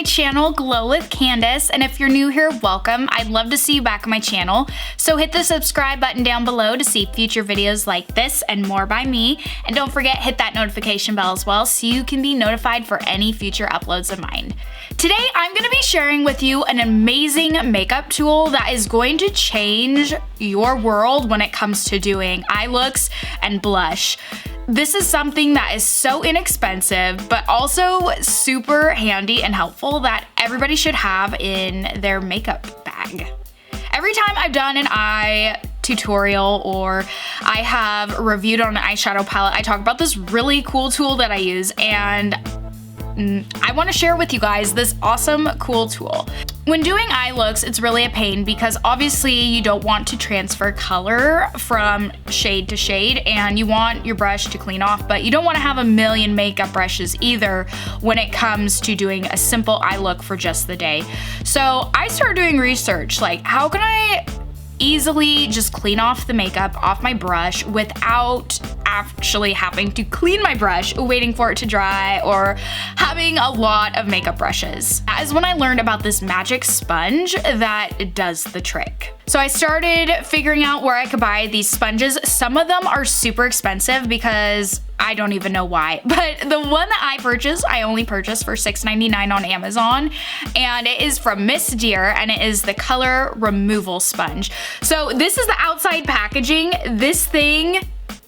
my channel, Glow with Candace, and if you're new here, welcome. I'd love to see you back on my channel. So hit the subscribe button down below to see future videos like this and more by me. And don't forget, hit that notification bell as well so you can be notified for any future uploads of mine. Today, I'm gonna be sharing with you an amazing makeup tool that is going to change your world when it comes to doing eye looks and blush. This is something that is so inexpensive, but also super handy and helpful that everybody should have in their makeup bag. Every time I've done an eye tutorial or I have reviewed on an eyeshadow palette, I talk about this really cool tool that I use, and I want to share with you guys this awesome, cool tool. When doing eye looks, it's really a pain because obviously you don't want to transfer color from shade to shade and you want your brush to clean off, but you don't want to have a million makeup brushes either when it comes to doing a simple eye look for just the day. So I started doing research, like how can I easily just clean off the makeup off my brush without actually having to clean my brush, waiting for it to dry, or having a lot of makeup brushes. That is when I learned about this magic sponge that does the trick. So I started figuring out where I could buy these sponges. Some of them are super expensive because I don't even know why, but the one that I only purchased for $6.99 on Amazon, and it is from Miss Deer, and it is the color removal sponge. So this is the outside packaging. This thing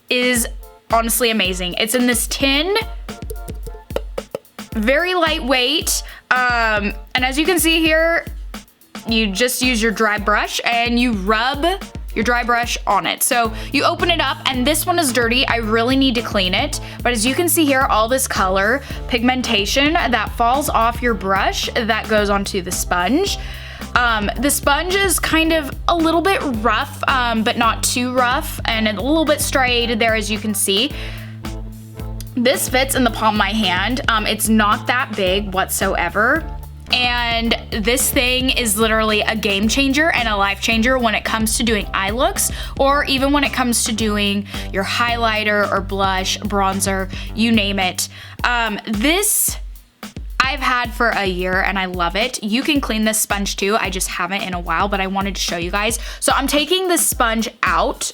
is honestly amazing. It's in this tin, very lightweight, and as you can see here, you just use your dry brush and you rub your dry brush on it. So you open it up, and this one is dirty. I really need to clean it. But as you can see here, all this color pigmentation that falls off your brush that goes onto the sponge. The sponge is kind of a little bit rough, but not too rough, and a little bit striated there, as you can see. This fits in the palm of my hand. It's not that big whatsoever. And this thing is literally a game changer and a life changer when it comes to doing eye looks, or even when it comes to doing your highlighter or blush, bronzer, you name it. This I've had for a year and I love it. You can clean this sponge too. I just haven't in a while, but I wanted to show you guys. So I'm taking this sponge out.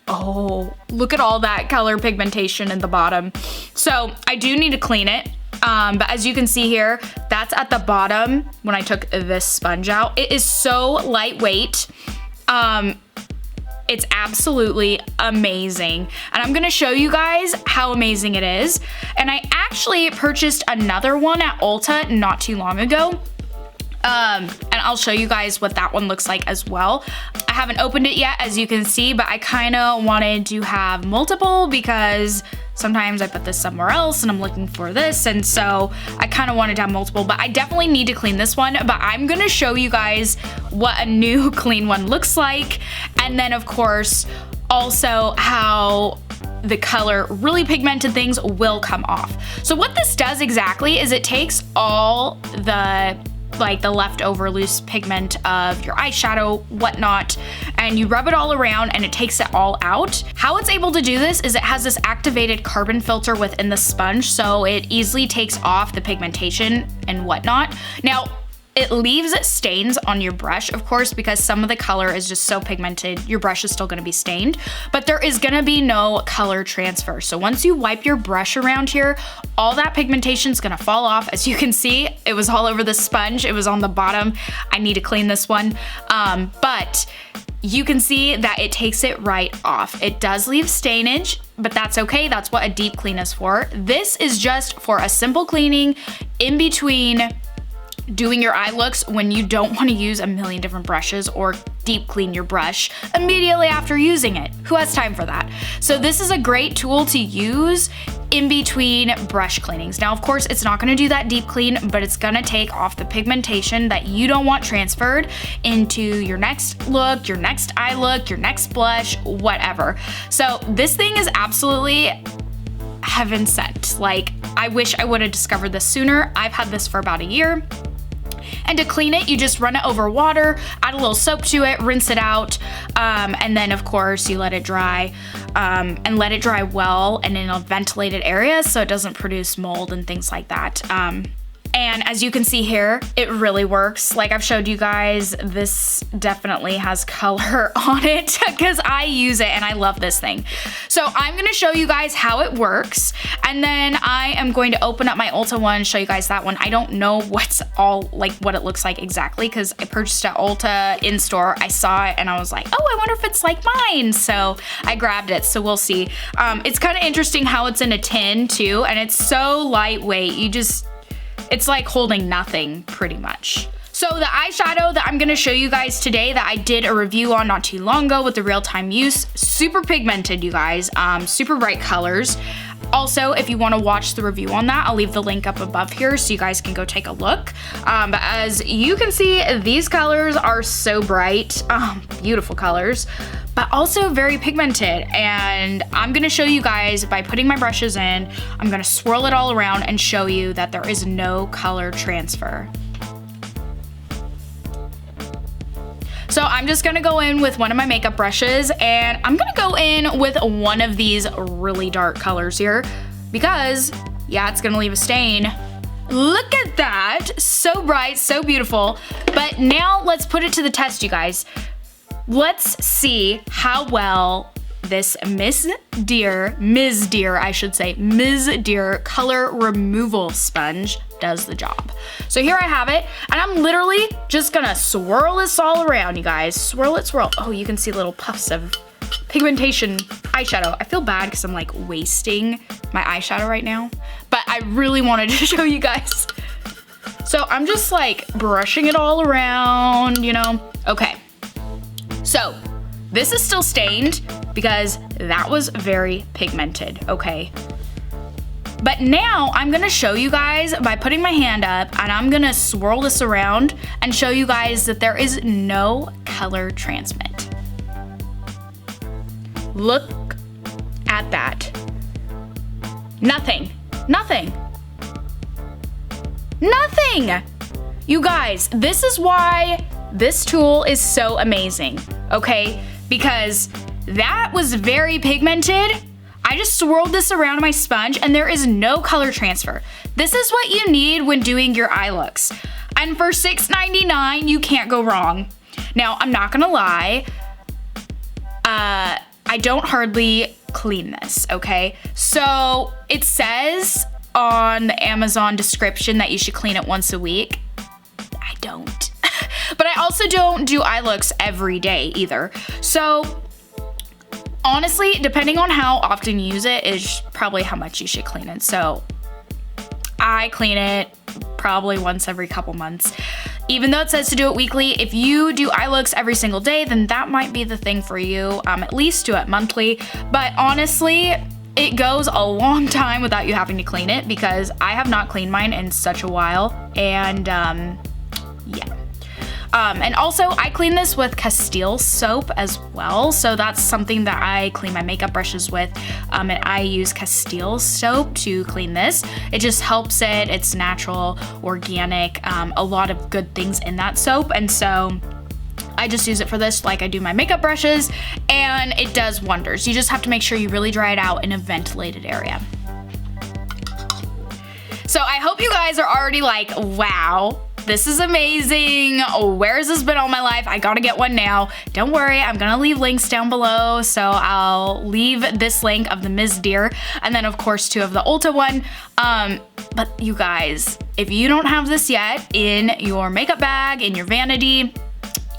Oh, look at all that color pigmentation in the bottom. So I do need to clean it. But as you can see here, that's at the bottom when I took this sponge out. It is so lightweight. It's absolutely amazing. And I'm gonna show you guys how amazing it is. And I actually purchased another one at Ulta not too long ago. And I'll show you guys what that one looks like as well. I haven't opened it yet, as you can see, but I kind of wanted to have multiple because sometimes I put this somewhere else and I'm looking for this, and so I kind of wanted to have multiple, but I definitely need to clean this one. But I'm gonna show you guys what a new clean one looks like, and then of course also how the color really pigmented things will come off. So what this does exactly is it takes all the leftover loose pigment of your eyeshadow, whatnot, and you rub it all around and it takes it all out. How it's able to do this is it has this activated carbon filter within the sponge, so it easily takes off the pigmentation and whatnot. Now, it leaves stains on your brush, of course, because some of the color is just so pigmented, your brush is still gonna be stained, but there is gonna be no color transfer. So once you wipe your brush around here, all that pigmentation is gonna fall off. As you can see, it was all over the sponge. It was on the bottom. I need to clean this one. But you can see that it takes it right off. It does leave stainage, but that's okay. That's what a deep clean is for. This is just for a simple cleaning in between doing your eye looks when you don't want to use a million different brushes or deep clean your brush immediately after using it. Who has time for that? So this is a great tool to use in between brush cleanings. Now, of course, it's not gonna do that deep clean, but it's gonna take off the pigmentation that you don't want transferred into your next look, your next eye look, your next blush, whatever. So this thing is absolutely heaven sent. Like, I wish I would have discovered this sooner. I've had this for about a year. And to clean it, you just run it over water, add a little soap to it, rinse it out, and then of course you let it dry, and let it dry well and in a ventilated area so it doesn't produce mold and things like that. And as you can see here, it really works. Like I've showed you guys, this definitely has color on it because I use it and I love this thing. So I'm gonna show you guys how it works. And then I am going to open up my Ulta one, show you guys that one. I don't know what it looks like exactly because I purchased at Ulta in store. I saw it and I was like, oh, I wonder if it's like mine. So I grabbed it, so we'll see. It's kind of interesting how it's in a tin too, and it's so lightweight. It's like holding nothing pretty much. So the eyeshadow that I'm gonna show you guys today that I did a review on not too long ago with the real-time use, super pigmented, you guys, super bright colors. Also, if you wanna watch the review on that, I'll leave the link up above here so you guys can go take a look. But as you can see, these colors are so bright, beautiful colors, but also very pigmented. And I'm gonna show you guys by putting my brushes in, I'm gonna swirl it all around and show you that there is no color transfer. So I'm just gonna go in with one of my makeup brushes and I'm gonna go in with one of these really dark colors here because, yeah, it's gonna leave a stain. Look at that, so bright, so beautiful. But now let's put it to the test, you guys. Let's see how well this Ms. Deer color removal sponge does the job. So here I have it, and I'm literally just gonna swirl this all around, you guys. Swirl it, swirl. Oh, you can see little puffs of pigmentation eyeshadow. I feel bad because I'm like wasting my eyeshadow right now, but I really wanted to show you guys. So I'm just like brushing it all around, you know? Okay. So this is still stained because that was very pigmented, okay? But now I'm gonna show you guys by putting my hand up and I'm gonna swirl this around and show you guys that there is no color transmit. Look at that. Nothing, nothing, nothing. You guys, this is why this tool is so amazing, okay? Because that was very pigmented. I just swirled this around my sponge and there is no color transfer. This is what you need when doing your eye looks. And for $6.99, you can't go wrong. Now, I'm not gonna lie, I don't hardly clean this, okay? So it says on the Amazon description that you should clean it once a week. I don't. But I also don't do eye looks every day either. So honestly, depending on how often you use it is probably how much you should clean it. So I clean it probably once every couple months. Even though it says to do it weekly, if you do eye looks every single day, then that might be the thing for you. At least do it monthly. But honestly, it goes a long time without you having to clean it because I have not cleaned mine in such a while. And yeah. And also I clean this with Castile soap as well. So that's something that I clean my makeup brushes with. And I use Castile soap to clean this. It just helps it. It's natural, organic, a lot of good things in that soap. And so I just use it for this like I do my makeup brushes and it does wonders. You just have to make sure you really dry it out in a ventilated area. So I hope you guys are already like, wow, this is amazing. Where has this been all my life? I gotta get one now. Don't worry, I'm gonna leave links down below. So I'll leave this link of the Ms. Deer and then of course 2 of the Ulta one. But you guys, if you don't have this yet in your makeup bag, in your vanity,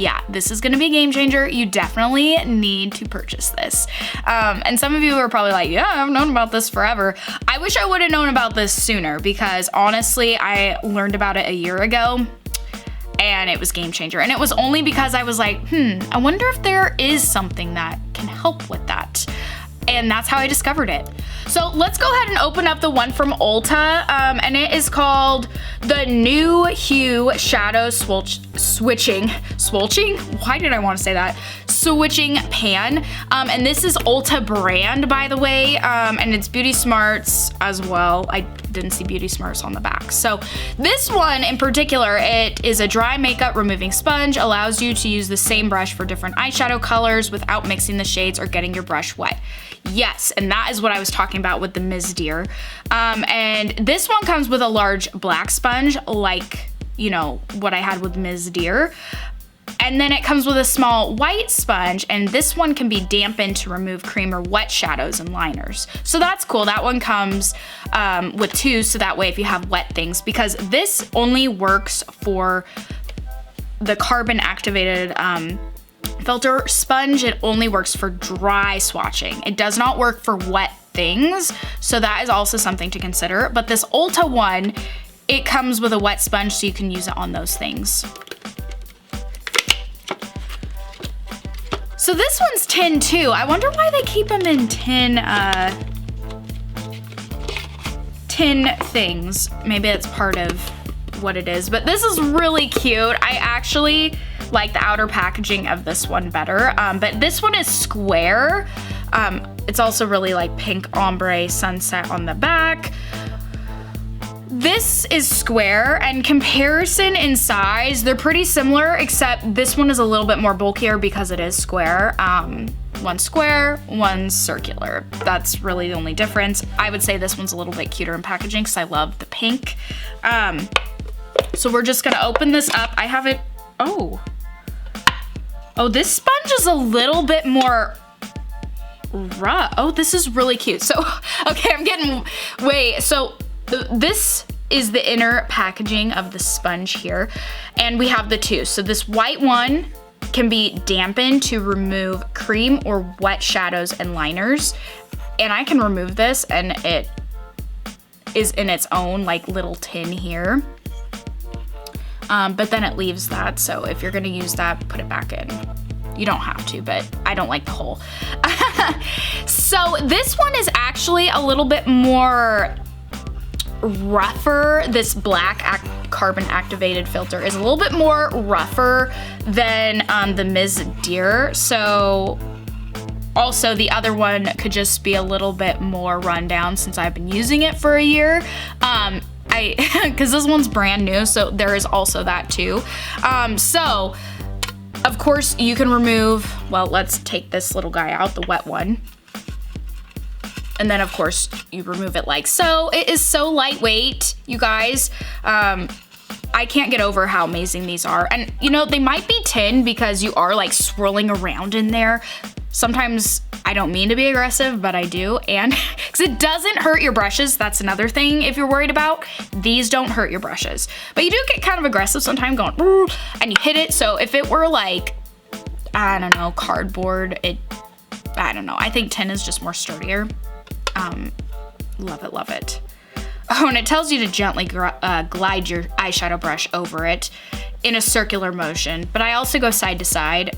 yeah, this is gonna be a game changer. You definitely need to purchase this. And some of you are probably like, yeah, I've known about this forever. I wish I would have known about this sooner because honestly, I learned about it a year ago and it was game changer. And it was only because I was like, I wonder if there is something that can help with that. And that's how I discovered it. So let's go ahead and open up the one from Ulta, and it is called the New Hue Shadow Switching Pan. And this is Ulta brand, by the way, and it's Beauty Smarts as well. I didn't see Beauty Smarts on the back. So this one in particular, it is a dry makeup removing sponge, allows you to use the same brush for different eyeshadow colors without mixing the shades or getting your brush wet. Yes, and that is what I was talking about with the Ms. Deer. And this one comes with a large black sponge, like, you know, what I had with Ms. Deer. And then it comes with a small white sponge, and this one can be dampened to remove cream or wet shadows and liners. So that's cool. That one comes with 2, so that way if you have wet things, because this only works for the carbon activated filter sponge. It only works for dry swatching. It does not work for wet things, so that is also something to consider. But this Ulta one, it comes with a wet sponge, so you can use it on those things. So this one's tin too. I wonder why they keep them in tin things. Maybe it's part of what it is, but this is really cute. I actually like the outer packaging of this one better, but this one is square. It's also really like pink ombre sunset on the back. This is square, and comparison in size, they're pretty similar, except this one is a little bit more bulkier because it is square. One's square, one's circular. That's really the only difference. I would say this one's a little bit cuter in packaging because I love the pink. So we're just gonna open this up. I have it, oh, this sponge is a little bit more rough. Oh, this is really cute. So, okay, I'm getting, wait, so this is the inner packaging of the sponge here, and we have the 2. So this white one can be dampened to remove cream or wet shadows and liners, and I can remove this, and it is in its own like little tin here. But then it leaves that, so if you're gonna use that, put it back in. You don't have to, but I don't like the hole. So this one is actually a little bit more rougher. This black carbon activated filter is a little bit more rougher than the Ms. Deer. So also the other one could just be a little bit more rundown since I've been using it for a year. Because this one's brand new, so there is also that too. So of course you can remove, well, let's take this little guy out, the wet one. And then of course you remove it like so. It is so lightweight, you guys. I can't get over how amazing these are. And you know, they might be tin because you are like swirling around in there. Sometimes I don't mean to be aggressive, but I do. And because it doesn't hurt your brushes, that's another thing if you're worried about. These don't hurt your brushes. But you do get kind of aggressive sometimes going, ooh, and you hit it. So if it were like, I don't know, cardboard, I don't know. I think tin is just more sturdier. Love it, love it. Oh, and it tells you to gently glide your eyeshadow brush over it in a circular motion, but I also go side to side.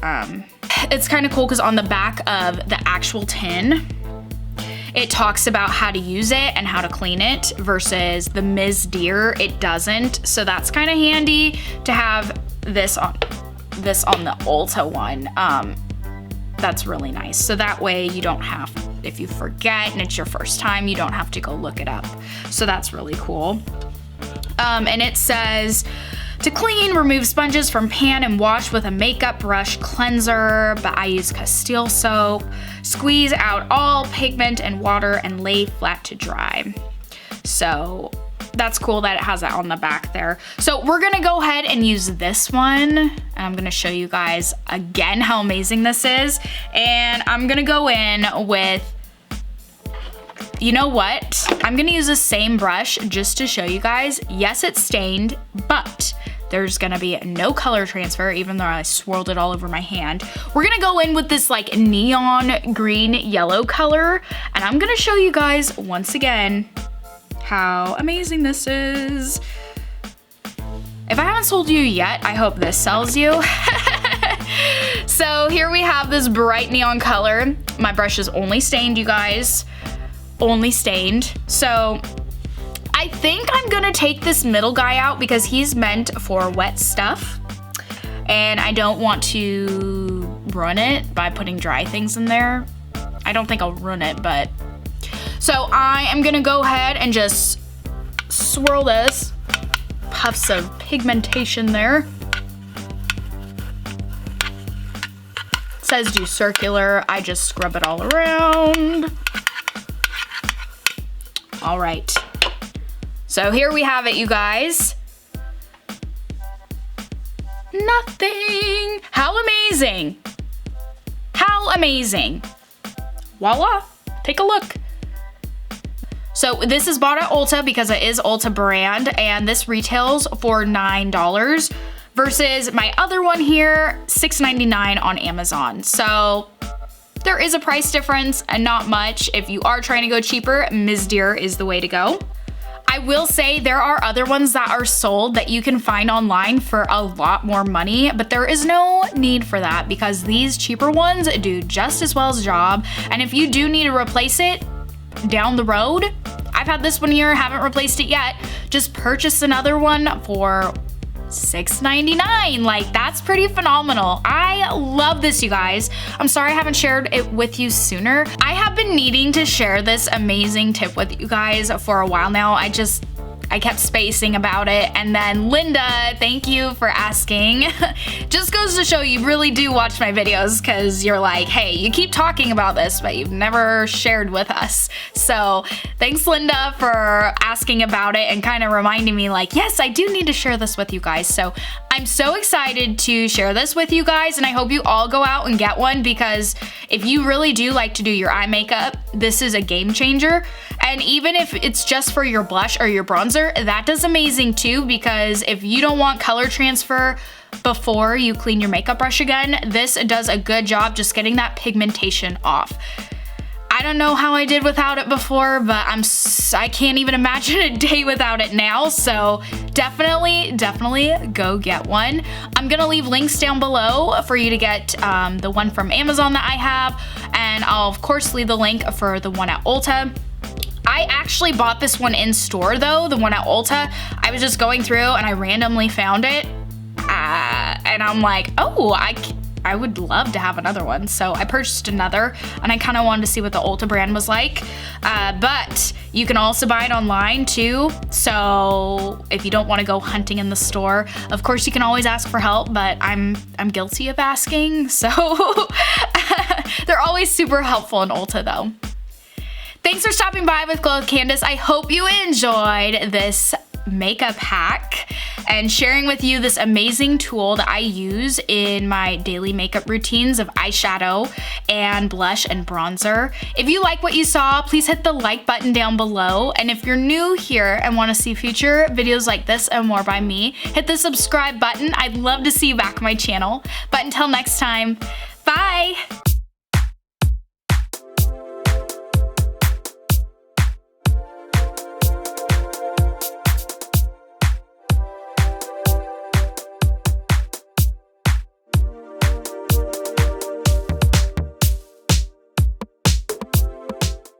It's kind of cool because on the back of the actual tin, it talks about how to use it and how to clean it, versus the Ms. Deer, it doesn't. So that's kind of handy to have this on the Ulta one. That's really nice. So that way you don't have, if you forget and it's your first time, you don't have to go look it up. So that's really cool. And it says, to clean, remove sponges from pan and wash with a makeup brush cleanser, but I use Castile soap. Squeeze out all pigment and water and lay flat to dry. So that's cool that it has that on the back there. So we're gonna go ahead and use this one, and I'm gonna show you guys again how amazing this is. And I'm gonna go in with, you know what? I'm gonna use the same brush just to show you guys. Yes, it's stained, but there's gonna be no color transfer, even though I swirled it all over my hand. We're gonna go in with this like neon green yellow color, and I'm gonna show you guys once again how amazing this is. If I haven't sold you yet, I hope this sells you. So here we have this bright neon color. My brush is only stained, you guys. Only stained. So I think I'm gonna take this middle guy out because he's meant for wet stuff. And I don't want to ruin it by putting dry things in there. I don't think I'll ruin it, but. So I am gonna go ahead and just swirl this. Puffs of pigmentation there. says do circular. I just scrub it all around. All right. So here we have it, you guys. Nothing. How amazing. How amazing. Voila. Take a look. So this is bought at Ulta because it is Ulta brand, and this retails for $9 versus my other one here, $6.99 on Amazon. So there is a price difference and not much. If you are trying to go cheaper, Ms. Deer is the way to go. I will say there are other ones that are sold that you can find online for a lot more money, but there is no need for that because these cheaper ones do just as well as job. And if you do need to replace it down the road, I've had this one here, haven't replaced it yet, just purchase another one for $6.99. Like, that's pretty phenomenal. I love this, you guys. I'm sorry I haven't shared it with you sooner. I have been needing to share this amazing tip with you guys for a while now. I kept spacing about it, and then Linda, thank you for asking. Just goes to show you really do watch my videos because you're like, hey, you keep talking about this, but you've never shared with us. So thanks, Linda, for asking about it and kind of reminding me like, yes, I do need to share this with you guys. So I'm so excited to share this with you guys, and I hope you all go out and get one because if you really do like to do your eye makeup, this is a game changer. And even if it's just for your blush or your bronzer, that does amazing too, because if you don't want color transfer before you clean your makeup brush again, this does a good job just getting that pigmentation off. I don't know how I did without it before, but I can't even imagine a day without it now. So definitely go get one. I'm gonna leave links down below for you to get the one from Amazon that I have, and I'll of course leave the link for the one at Ulta. I actually bought this one in store though, the one at Ulta. I was just going through and I randomly found it, and I'm like, oh, I would love to have another one. So I purchased another, and I kind of wanted to see what the Ulta brand was like. But you can also buy it online too. So if you don't want to go hunting in the store, of course you can always ask for help, but I'm guilty of asking. So they're always super helpful in Ulta though. Thanks for stopping by with Glow with Candace. I hope you enjoyed this makeup hack and sharing with you this amazing tool that I use in my daily makeup routines of eyeshadow and blush and bronzer. If you like what you saw, please hit the like button down below. And if you're new here and want to see future videos like this and more by me, hit the subscribe button. I'd love to see you back on my channel. But until next time, bye!